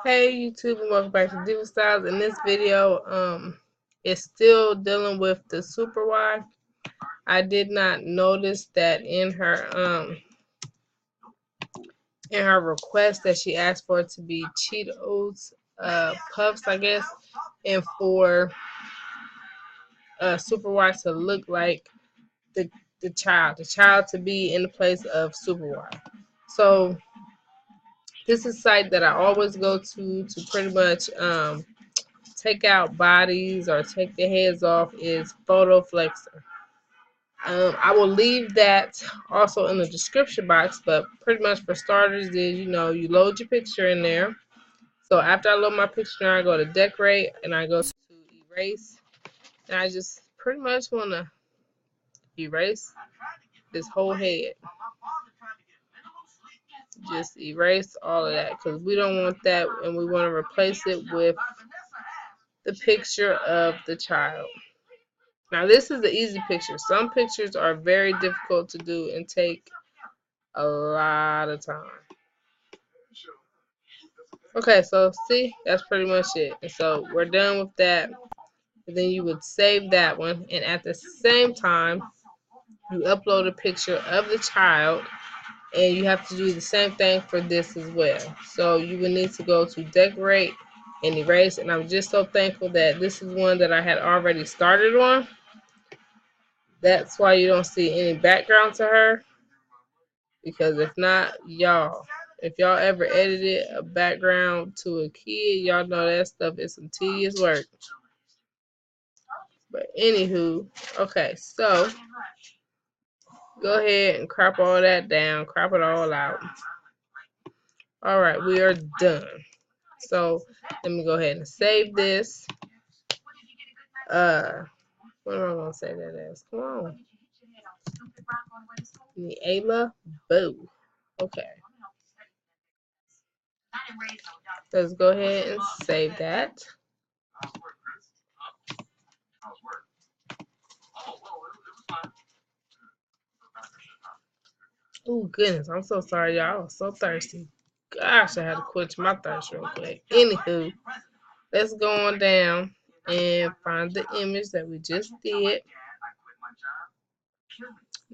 Hey YouTube, and welcome back to Diva Styles. In this video, it's still dealing with the Super Y. I did not notice that in her request that she asked for it to be Cheetos puffs, I guess, and for Super Y to look like the child to be in the place of Super Y. So this is a site that I always go to pretty much take out bodies or take the heads off is Photo Flexer. I will leave that also in the description box, but pretty much for starters is, you load your picture in there. So after I load my picture, I go to decorate and I go to erase, and I just pretty much want to erase this whole head. Just erase all of that because we don't want that, and we want to replace it with the picture of the child. Now this is the easy picture. Some pictures are very difficult to do and take a lot of time. Okay, so see, that's pretty much it. And so we're done with that. And then you would save that one, and at the same time, you upload a picture of the child, and you have to do the same thing for this as well. So you would need to go to decorate and erase, and I'm just so thankful that this is one that I had already started on. That's why you don't see any background to her. Because if not, if y'all ever edited a background to a kid, y'all know that stuff is some tedious work. But anywho, okay, so go ahead and crop all that down, crop it all out. All right, we are done. So let me go ahead and save this. What am I gonna say that as? Come on, Niela Boo. Okay. Let's go ahead and save that. Oh goodness, I'm so sorry, y'all. I was so thirsty. Gosh, I had to quench my thirst real quick. Anywho, let's go on down and find the image that we just did.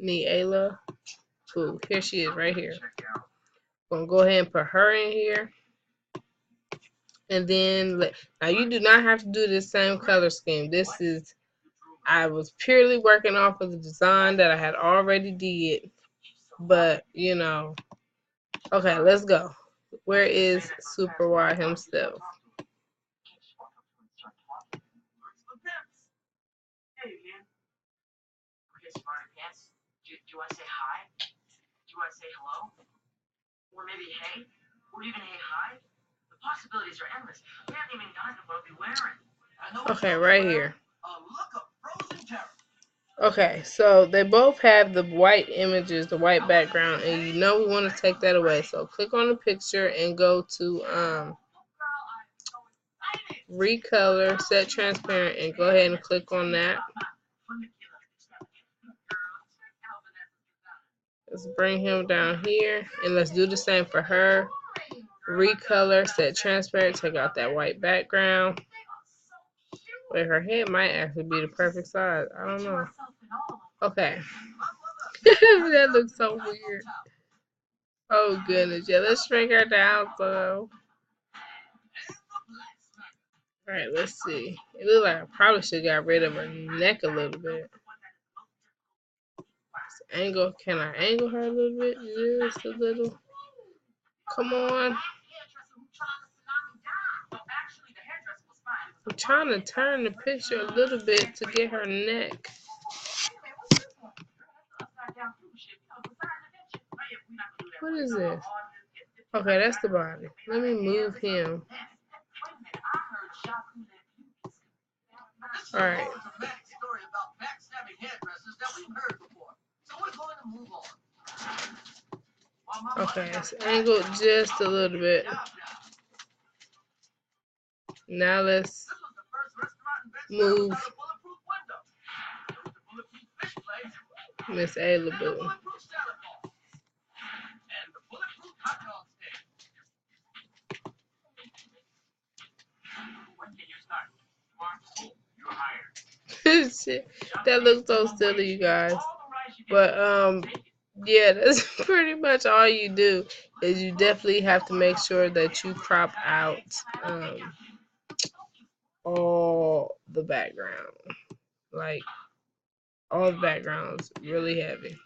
Niela Boo. Here she is right here. Gonna go ahead and put her in here. And then, now you do not have to do this same color scheme. I was purely working off of the design that I had already did. But, okay, let's go. Where is Super Y himself? Do you want to say hi? Do you want to say hello? Or maybe hey? Or even hey hi? The possibilities are endless. We haven't even gotten to what I'll be wearing. Okay, right here. Okay, so they both have the white images, the white background, and we want to take that away. So click on the picture and go to recolor, set transparent, and go ahead and click on that. Let's bring him down here, and let's do the same for her. Recolor, set transparent, take out that white background. Wait, her head might actually be the perfect size. I don't know. Okay. That looks so weird. Oh goodness, yeah, let's shrink her down so. Alright, let's see. It looks like I probably should have got rid of her neck a little bit. Angle, can I angle her a little bit? Just a little. Come on. I'm trying to turn the picture a little bit to get her neck. What is this? Okay, that's the body. Let me move him. Alright. Okay, it's angled just a little bit. Now let's move Miss Ayla Boo. shit. That looks so silly, you guys. But yeah, that's pretty much all you do. Is you definitely have to make sure that you crop out all the background, like all the backgrounds, really heavy.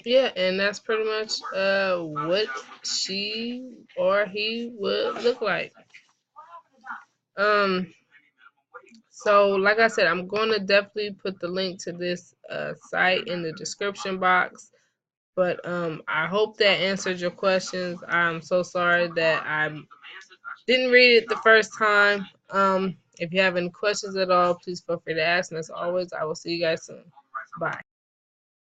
Yeah, and that's pretty much what she or he would look like. Um, so like I said, I'm going to definitely put the link to this site in the description box. But I hope that answered your questions. I'm so sorry that I didn't read it the first time. If you have any questions at all, please feel free to ask. And as always, I will see you guys soon. Bye.